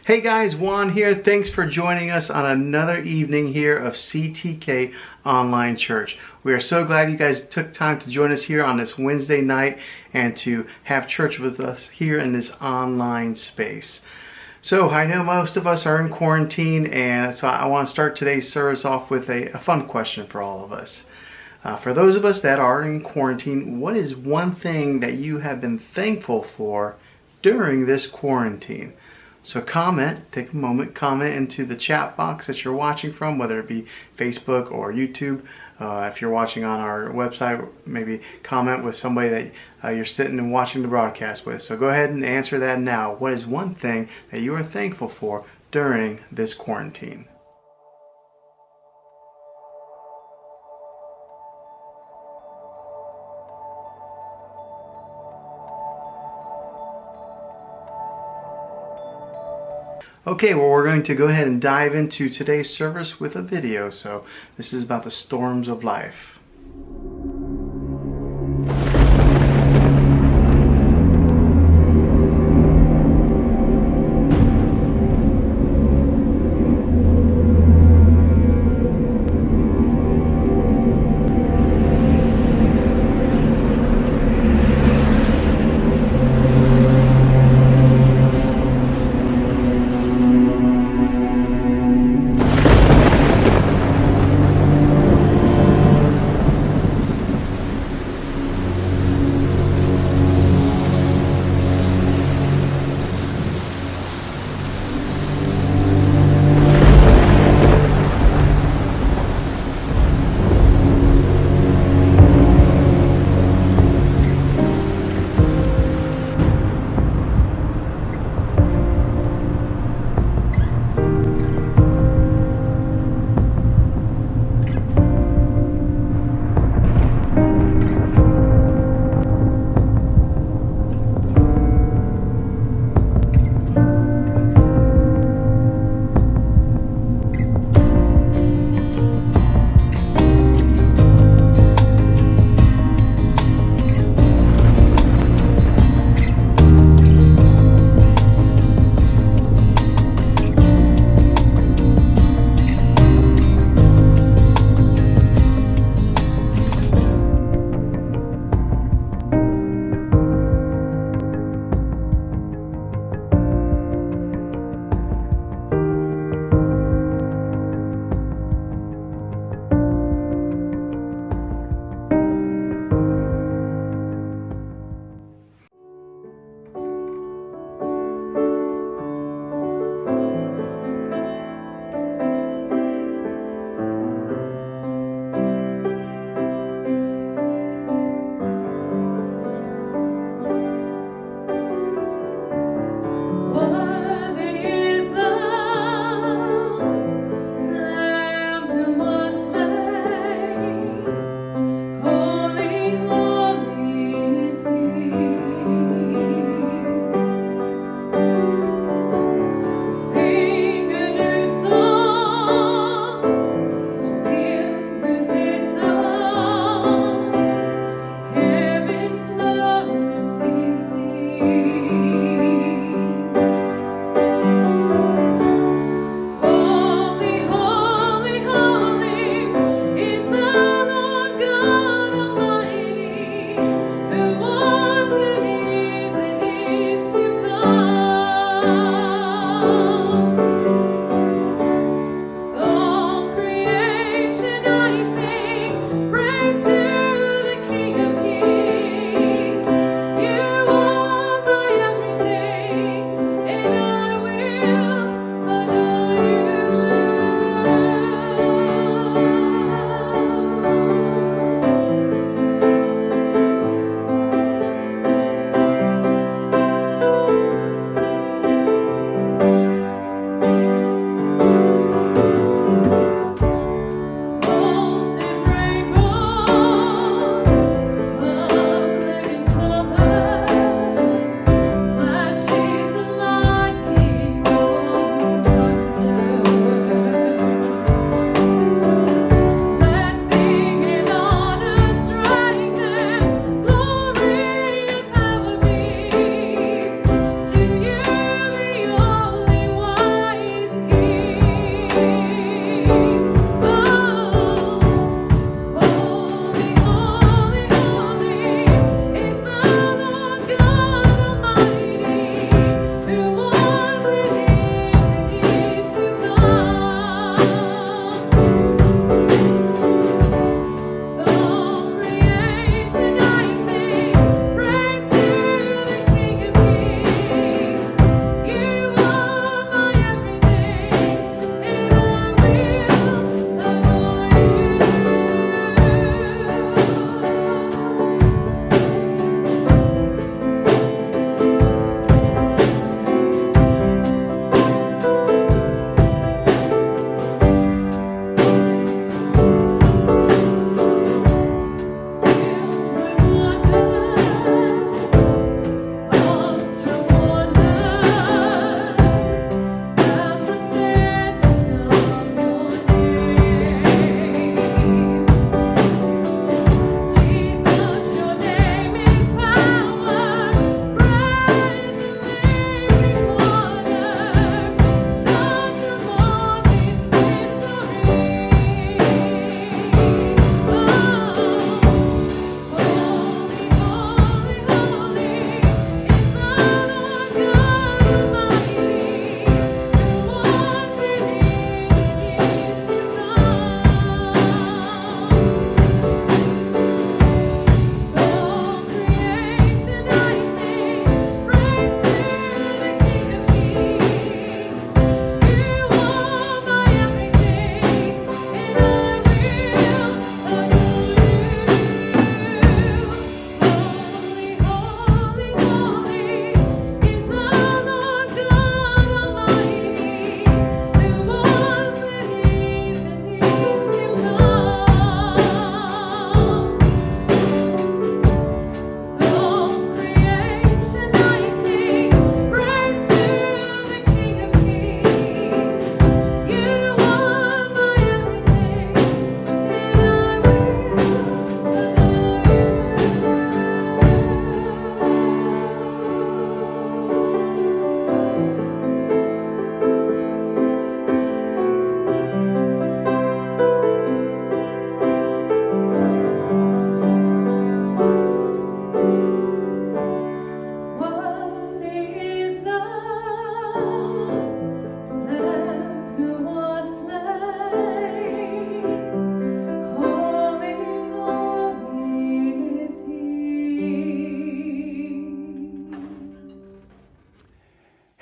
Hey guys, Juan here. Thanks for joining us on another evening here of CTK Online Church. We are so glad you guys took time to join us here on this Wednesday night and to have church with us here in this online space. So I know most of us are in quarantine, and so I want to start today's service off with a fun question for all of us. For those of us that are in quarantine, what is one thing that you have been thankful for during this quarantine? So take a moment, comment into the chat box that you're watching from, whether it be Facebook or YouTube. If you're watching on our website, maybe comment with somebody that you're sitting and watching the broadcast with. So go ahead and answer that now. What is one thing that you are thankful for during this quarantine? Okay, well, we're going to go ahead and dive into today's service with a video. So this is about the storms of life.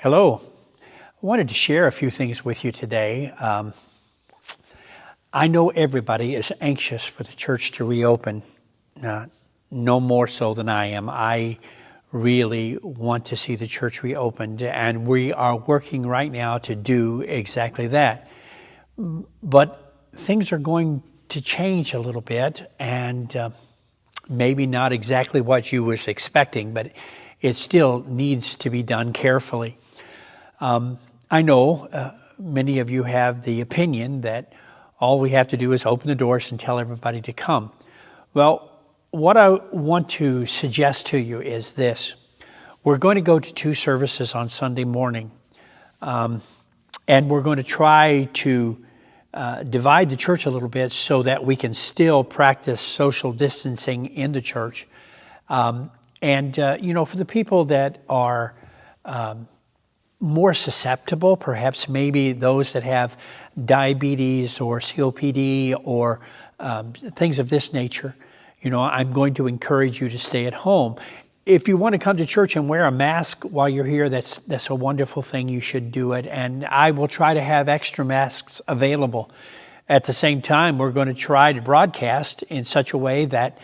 Hello. I wanted to share a few things with you today. I know everybody is anxious for the church to reopen, no more so than I am. I really want to see the church reopened, and we are working right now to do exactly that. But things are going to change a little bit, and maybe not exactly what you was expecting, but it still needs to be done carefully. I know many of you have the opinion that all we have to do is open the doors and tell everybody to come. Well, what I want to suggest to you is this. We're going to go to 2 services on Sunday morning, and we're going to try to divide the church a little bit so that we can still practice social distancing in the church. For the people that are more susceptible, perhaps maybe those that have diabetes or COPD or things of this nature, I'm going to encourage you to stay at home. If you want to come to church and wear a mask while you're here, that's a wonderful thing. You should do it. And I will try to have extra masks available. At the same time, we're going to try to broadcast in such a way that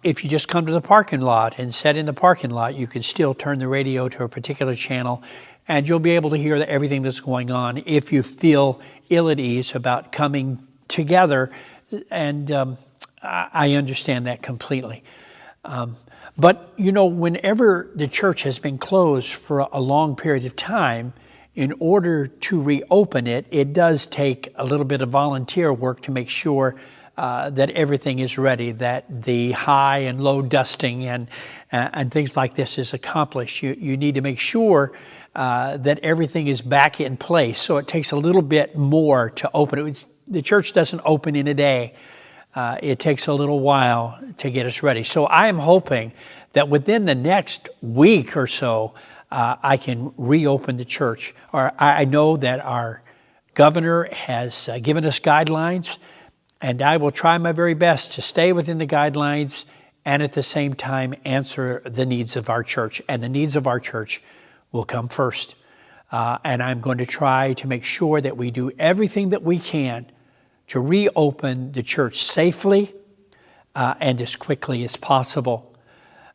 if you just come to the parking lot and sit in the parking lot, you can still turn the radio to a particular channel and you'll be able to hear everything that's going on if you feel ill at ease about coming together. And I understand that completely. But whenever the church has been closed for a long period of time, in order to reopen it, it does take a little bit of volunteer work to make sure that everything is ready, that the high and low dusting and things like this is accomplished. You need to make sure that everything is back in place. So it takes a little bit more to open it. The church doesn't open in a day. It takes a little while to get us ready. So I am hoping that within the next week or so, I can reopen the church. Or I know that our governor has given us guidelines, and I will try my very best to stay within the guidelines and at the same time answer the needs of our church. And the needs of our church will come first. And I'm going to try to make sure that we do everything that we can to reopen the church safely and as quickly as possible.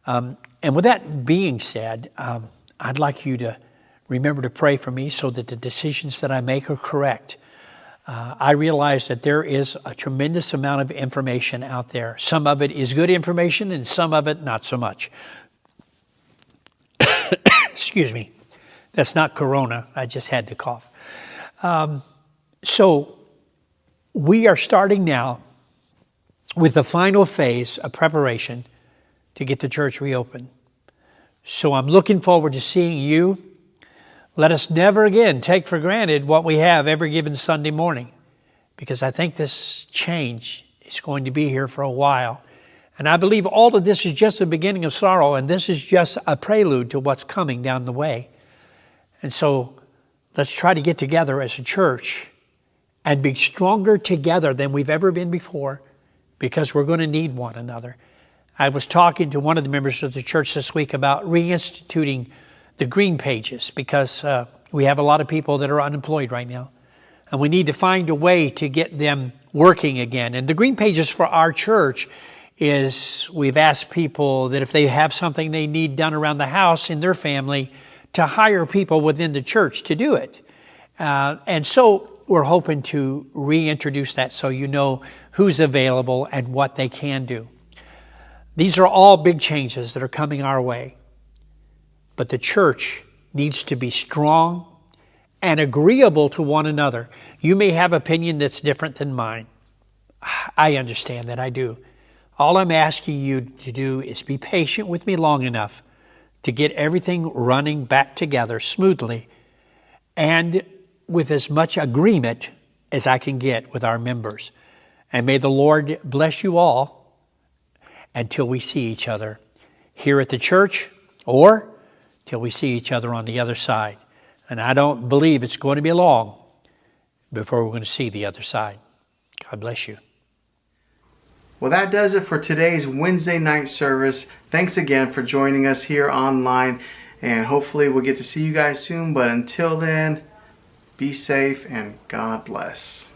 And with that being said, I'd like you to remember to pray for me so that the decisions that I make are correct. I realize that there is a tremendous amount of information out there. Some of it is good information and some of it not so much. Excuse me. That's not corona. I just had to cough. So we are starting now with the final phase of preparation to get the church reopened. So I'm looking forward to seeing you. Let us never again take for granted what we have every given Sunday morning, because I think this change is going to be here for a while. And I believe all of this is just the beginning of sorrow, and this is just a prelude to what's coming down the way. And so let's try to get together as a church and be stronger together than we've ever been before, because we're going to need one another. I was talking to one of the members of the church this week about reinstituting the green pages, because we have a lot of people that are unemployed right now. And we need to find a way to get them working again. And the green pages for our church is we've asked people that if they have something they need done around the house in their family, to hire people within the church to do it. And so we're hoping to reintroduce that so you know who's available and what they can do. These are all big changes that are coming our way. But the church needs to be strong and agreeable to one another. You may have opinion that's different than mine. I understand that, I do. All I'm asking you to do is be patient with me long enough to get everything running back together smoothly and with as much agreement as I can get with our members. And may the Lord bless you all until we see each other here at the church or till we see each other on the other side. And I don't believe it's going to be long before we're going to see the other side. God bless you. Well, that does it for today's Wednesday night service. Thanks again for joining us here online. And hopefully we'll get to see you guys soon. But until then, be safe and God bless.